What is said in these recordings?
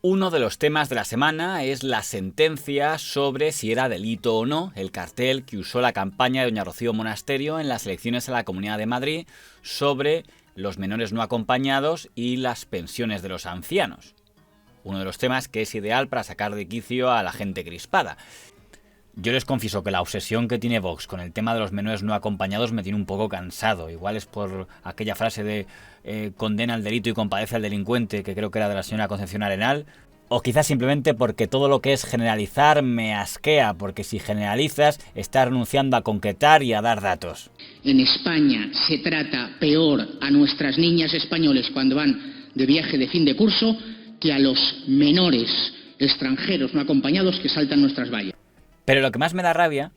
Uno de los temas de la semana es la sentencia sobre si era delito o no el cartel que usó la campaña de doña Rocío Monasterio en las elecciones a la Comunidad de Madrid sobre los menores no acompañados y las pensiones de los ancianos. Uno de los temas que es ideal para sacar de quicio a la gente crispada. Yo les confieso que la obsesión que tiene Vox con el tema de los menores no acompañados me tiene un poco cansado. Igual es por aquella frase de condena al delito y compadece al delincuente, que creo que era de la señora Concepción Arenal. O quizás simplemente porque todo lo que es generalizar me asquea, porque si generalizas estás renunciando a concretar y a dar datos. En España se trata peor a nuestras niñas españoles cuando van de viaje de fin de curso que a los menores extranjeros no acompañados que saltan nuestras vallas. Pero lo que más me da rabia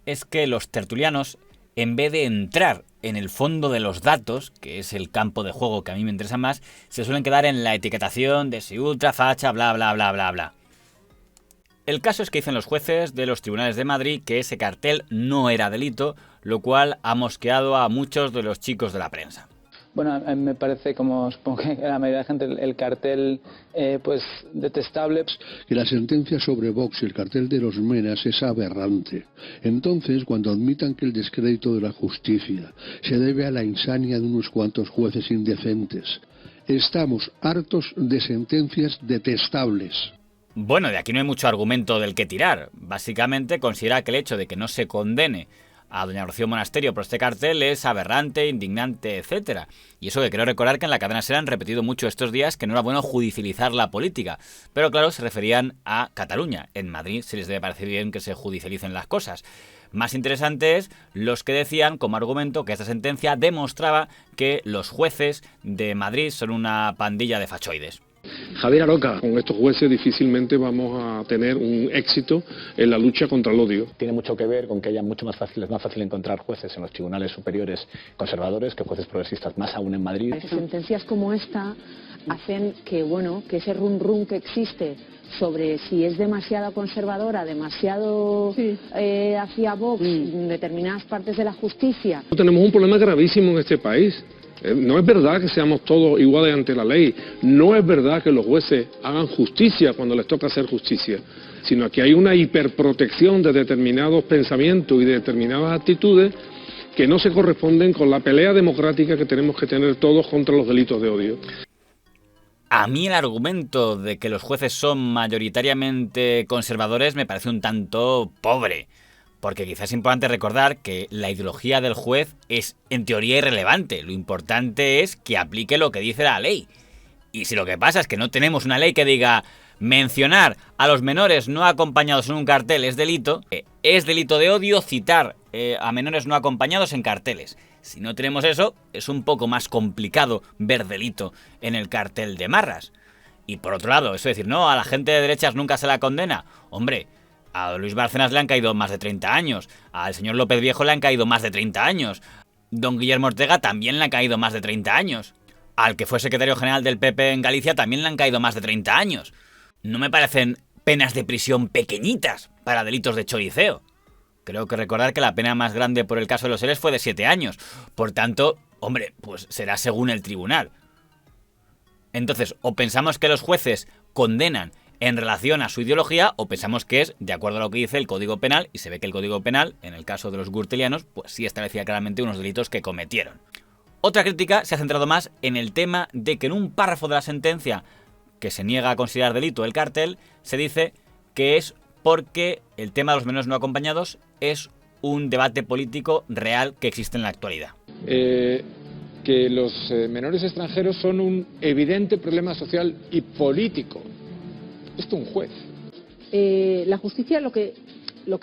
es que los tertulianos, en vez de entrar en el fondo de los datos, que es el campo de juego que a mí me interesa más, se suelen quedar en la etiquetación de si ultra, facha, bla, bla, bla, bla, bla. El caso es que dicen los jueces de los tribunales de Madrid que ese cartel no era delito, lo cual ha mosqueado a muchos de los chicos de la prensa. Bueno, a mí me parece, como supongo que la mayoría de la gente, el cartel pues detestable. Que la sentencia sobre Vox y el cartel de los menas es aberrante. Entonces, cuando admitan que el descrédito de la justicia se debe a la insania de unos cuantos jueces indecentes, estamos hartos de sentencias detestables. Bueno, de aquí no hay mucho argumento del que tirar. Básicamente considera que el hecho de que no se condene a doña Rocío Monasterio por este cartel es aberrante, indignante, etc. Y eso que creo recordar que en la cadena SER han repetido mucho estos días que no era bueno judicializar la política. Pero claro, se referían a Cataluña. En Madrid se les debe parecer bien que se judicialicen las cosas. Más interesante es los que decían como argumento que esta sentencia demostraba que los jueces de Madrid son una pandilla de fachoides. Javier Aroca, con estos jueces difícilmente vamos a tener un éxito en la lucha contra el odio. Tiene mucho que ver con que haya es más fácil encontrar jueces en los tribunales superiores conservadores que jueces progresistas, más aún en Madrid. Sentencias como esta hacen que, que ese rum que existe sobre si es demasiado conservadora, demasiado hacia Vox en determinadas partes de la justicia. Tenemos un problema gravísimo en este país. No es verdad que seamos todos iguales ante la ley, no es verdad que los jueces hagan justicia cuando les toca hacer justicia, sino que hay una hiperprotección de determinados pensamientos y de determinadas actitudes que no se corresponden con la pelea democrática que tenemos que tener todos contra los delitos de odio. A mí el argumento de que los jueces son mayoritariamente conservadores me parece un tanto pobre. Porque quizás es importante recordar que la ideología del juez es en teoría irrelevante. Lo importante es que aplique lo que dice la ley. Y si lo que pasa es que no tenemos una ley que diga mencionar a los menores no acompañados en un cartel es delito de odio citar a menores no acompañados en carteles. Si no tenemos eso, es un poco más complicado ver delito en el cartel de Marras. Y por otro lado, eso de decir, no, a la gente de derechas nunca se la condena. Hombre, a Luis Bárcenas le han caído más de 30 años. Al señor López Viejo le han caído más de 30 años. Don Guillermo Ortega también le han caído más de 30 años. Al que fue secretario general del PP en Galicia también le han caído más de 30 años. No me parecen penas de prisión pequeñitas para delitos de choriceo. Creo que recordar que la pena más grande por el caso de los Eres fue de 7 años. Por tanto, hombre, pues será según el tribunal. Entonces, o pensamos que los jueces condenan en relación a su ideología, o pensamos que es de acuerdo a lo que dice el Código Penal, y se ve que el Código Penal, en el caso de los gürtelianos, pues sí establecía claramente unos delitos que cometieron. Otra crítica se ha centrado más en el tema de que en un párrafo de la sentencia que se niega a considerar delito el cartel, se dice que es porque el tema de los menores no acompañados es un debate político real que existe en la actualidad. Que los menores extranjeros son un evidente problema social y político. Esto un juez. La justicia lo que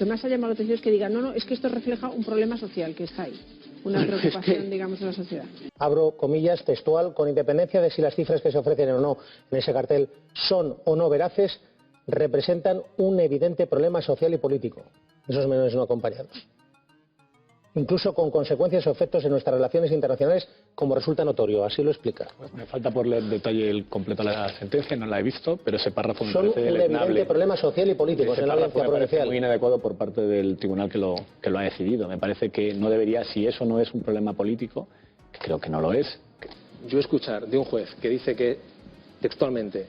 más ha llamado la atención es que diga, no, es que esto refleja un problema social que está ahí, una preocupación, digamos, de la sociedad. Abro comillas textual, con independencia de si las cifras que se ofrecen o no en ese cartel son o no veraces, representan un evidente problema social y político, esos menores no acompañados. Incluso con consecuencias o efectos en nuestras relaciones internacionales, como resulta notorio, así lo explica. Pues me falta por leer detalle el completo de la sentencia, no la he visto, pero ese párrafo me son parece un evidente problema social y político. Ese párrafo me parece muy inadecuado por parte del tribunal que lo ha decidido. Me parece que no debería, si eso no es un problema político, que creo que no lo es. Yo escuchar de un juez que dice que textualmente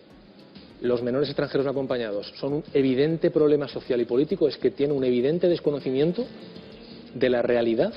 los menores extranjeros no acompañados son un evidente problema social y político es que tiene un evidente desconocimiento de la realidad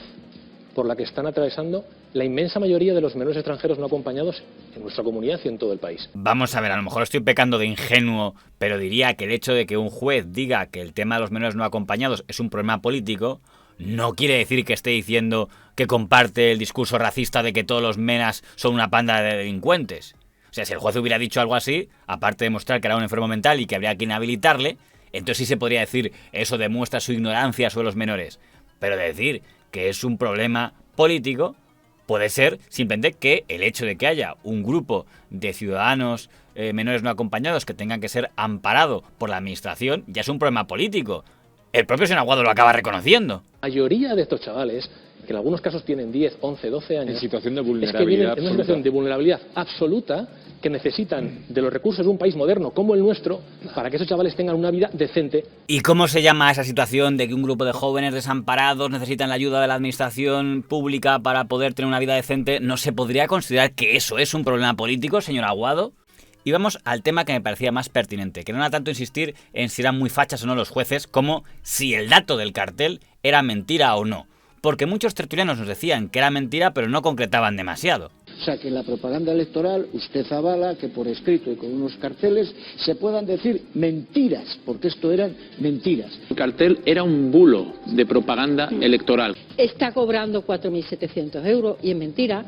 por la que están atravesando la inmensa mayoría de los menores extranjeros no acompañados en nuestra comunidad y en todo el país. Vamos a ver, a lo mejor estoy pecando de ingenuo, pero diría que el hecho de que un juez diga que el tema de los menores no acompañados es un problema político no quiere decir que esté diciendo que comparte el discurso racista de que todos los menas son una panda de delincuentes. O sea, si el juez hubiera dicho algo así, aparte de mostrar que era un enfermo mental y que habría que inhabilitarle, entonces sí se podría decir eso demuestra su ignorancia sobre los menores. Pero decir que es un problema político puede ser simplemente que el hecho de que haya un grupo de ciudadanos menores no acompañados que tengan que ser amparado por la administración ya es un problema político. El propio señor Aguado lo acaba reconociendo. La mayoría de estos chavales, que en algunos casos tienen 10, 11, 12 años, en situación de es que vienen vulnerabilidad en una situación de vulnerabilidad absoluta que necesitan de los recursos de un país moderno como el nuestro para que esos chavales tengan una vida decente. ¿Y cómo se llama esa situación de que un grupo de jóvenes desamparados necesitan la ayuda de la administración pública para poder tener una vida decente? ¿No se podría considerar que eso es un problema político, señor Aguado? Y vamos al tema que me parecía más pertinente, que no era tanto insistir en si eran muy fachas o no los jueces, como si el dato del cartel era mentira o no. Porque muchos tertulianos nos decían que era mentira, pero no concretaban demasiado. O sea, que en la propaganda electoral usted avala que por escrito y con unos carteles se puedan decir mentiras, porque esto eran mentiras. El cartel era un bulo de propaganda electoral. Está cobrando 4.700 euros y es mentira.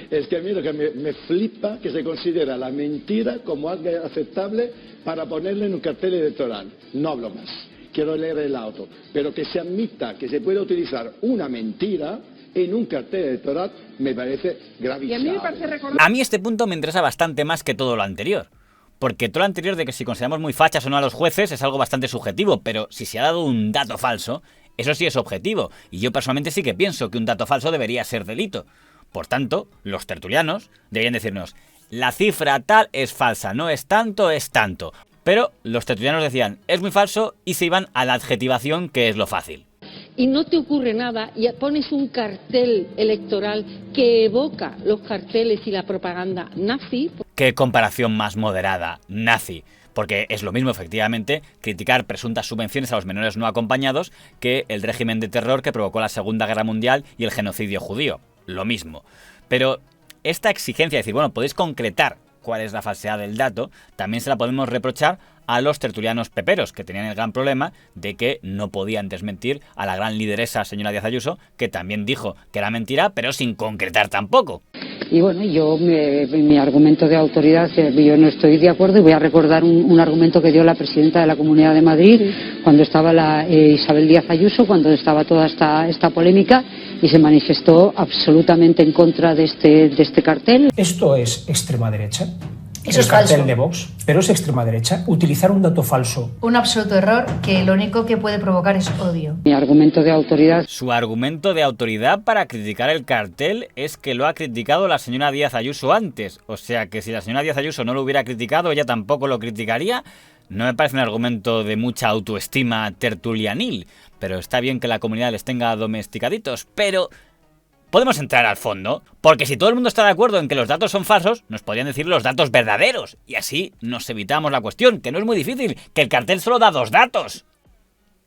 Es que a mí lo que me flipa que se considera la mentira como algo aceptable para ponerle en un cartel electoral. No hablo más. Quiero leer el auto, pero que se admita que se puede utilizar una mentira en un cartel electoral me parece gravísimo. A mí este punto me interesa bastante más que todo lo anterior. Porque todo lo anterior de que si consideramos muy fachas o no a los jueces es algo bastante subjetivo, pero si se ha dado un dato falso, eso sí es objetivo. Y yo personalmente sí que pienso que un dato falso debería ser delito. Por tanto, los tertulianos deberían decirnos, la cifra tal es falsa, no es tanto, es tanto. Pero los tertulianos decían, es muy falso, y se iban a la adjetivación, que es lo fácil. Y no te ocurre nada y pones un cartel electoral que evoca los carteles y la propaganda nazi. Qué comparación más moderada, nazi. Porque es lo mismo, efectivamente, criticar presuntas subvenciones a los menores no acompañados que el régimen de terror que provocó la Segunda Guerra Mundial y el genocidio judío. Lo mismo. Pero esta exigencia de decir, bueno, podéis concretar cuál es la falsedad del dato, también se la podemos reprochar a los tertulianos peperos, que tenían el gran problema de que no podían desmentir a la gran lideresa señora Díaz Ayuso, que también dijo que era mentira, pero sin concretar tampoco. Y bueno, yo mi argumento de autoridad, yo no estoy de acuerdo, y voy a recordar un argumento que dio la presidenta de la Comunidad de Madrid cuando estaba la Isabel Díaz Ayuso, cuando estaba toda esta polémica, y se manifestó absolutamente en contra de este cartel. Esto es extrema derecha. Eso es cartel falso. De Vox, pero es extrema derecha. Utilizar un dato falso. Un absoluto error que lo único que puede provocar es odio. Mi argumento de autoridad. Su argumento de autoridad para criticar el cartel es que lo ha criticado la señora Díaz Ayuso antes. O sea que si la señora Díaz Ayuso no lo hubiera criticado, ella tampoco lo criticaría. No me parece un argumento de mucha autoestima tertulianil. Pero está bien que la comunidad les tenga domesticaditos. Pero podemos entrar al fondo, porque si todo el mundo está de acuerdo en que los datos son falsos, nos podrían decir los datos verdaderos, y así nos evitamos la cuestión, que no es muy difícil, que el cartel solo da 2 datos.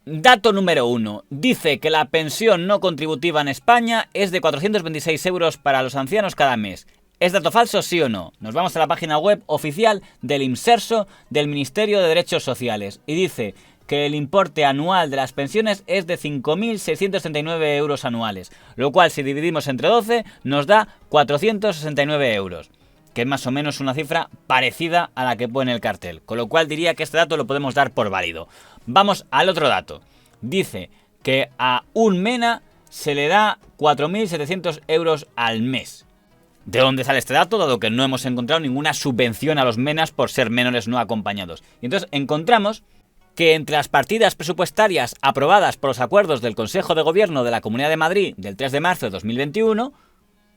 Dato número 1. Dice que la pensión no contributiva en España es de 426 euros para los ancianos cada mes. ¿Es dato falso, sí o no? Nos vamos a la página web oficial del IMSERSO, del Ministerio de Derechos Sociales, y dice que el importe anual de las pensiones es de 5.639 euros anuales, lo cual si dividimos entre 12 nos da 469 euros, que es más o menos una cifra parecida a la que pone el cartel, con lo cual diría que este dato lo podemos dar por válido. Vamos al otro dato. Dice que a un MENA se le da 4.700 euros al mes. ¿De dónde sale este dato? Dado que no hemos encontrado ninguna subvención a los MENAs por ser menores no acompañados. Y entonces encontramos que entre las partidas presupuestarias aprobadas por los acuerdos del Consejo de Gobierno de la Comunidad de Madrid del 3 de marzo de 2021,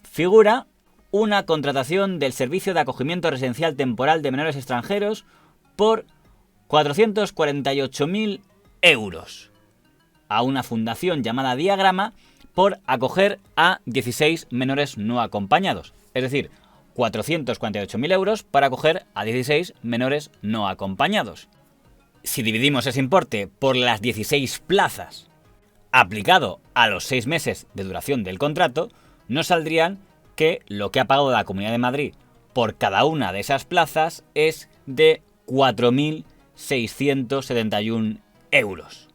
figura una contratación del Servicio de Acogimiento Residencial Temporal de Menores Extranjeros por 448.000 euros a una fundación llamada Diagrama por acoger a 16 menores no acompañados. Es decir, 448.000 euros para acoger a 16 menores no acompañados. Si dividimos ese importe por las 16 plazas aplicado a los 6 meses de duración del contrato, nos saldrían que lo que ha pagado la Comunidad de Madrid por cada una de esas plazas es de 4.671 euros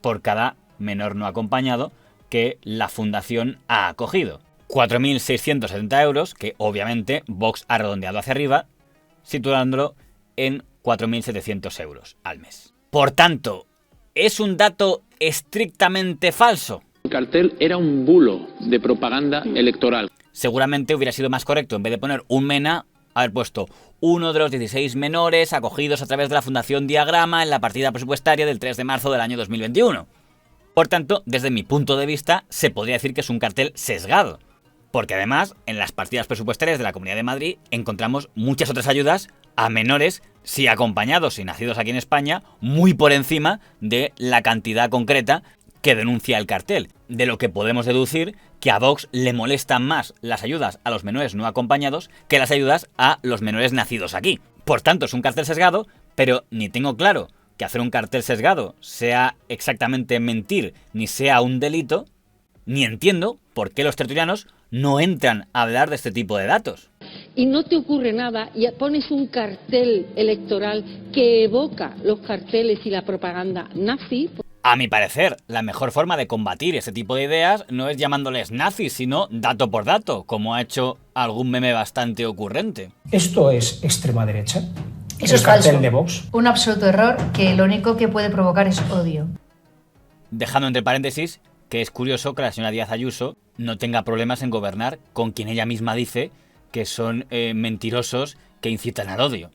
por cada menor no acompañado que la Fundación ha acogido. 4.670 euros que obviamente Vox ha redondeado hacia arriba, situándolo en 4.700 euros al mes. Por tanto, ¿es un dato estrictamente falso? El cartel era un bulo de propaganda electoral. Seguramente hubiera sido más correcto, en vez de poner un MENA, haber puesto uno de los 16 menores acogidos a través de la Fundación Diagrama en la partida presupuestaria del 3 de marzo del año 2021. Por tanto, desde mi punto de vista, se podría decir que es un cartel sesgado. Porque además, en las partidas presupuestarias de la Comunidad de Madrid encontramos muchas otras ayudas a menores, sí acompañados y nacidos aquí en España, muy por encima de la cantidad concreta que denuncia el cartel. De lo que podemos deducir que a Vox le molestan más las ayudas a los menores no acompañados que las ayudas a los menores nacidos aquí. Por tanto, es un cartel sesgado, pero ni tengo claro que hacer un cartel sesgado sea exactamente mentir ni sea un delito, ni entiendo por qué los tertulianos no entran a hablar de este tipo de datos. Y no te ocurre nada y pones un cartel electoral que evoca los carteles y la propaganda nazi. A mi parecer, la mejor forma de combatir este tipo de ideas no es llamándoles nazis, sino dato por dato, como ha hecho algún meme bastante ocurrente. ¿Esto es extrema derecha? Eso ¿El es cartel falso. de Vox? Un absoluto error que lo único que puede provocar es odio. Dejando entre paréntesis que es curioso que la señora Díaz Ayuso no tenga problemas en gobernar con quien ella misma dice que son mentirosos que incitan al odio.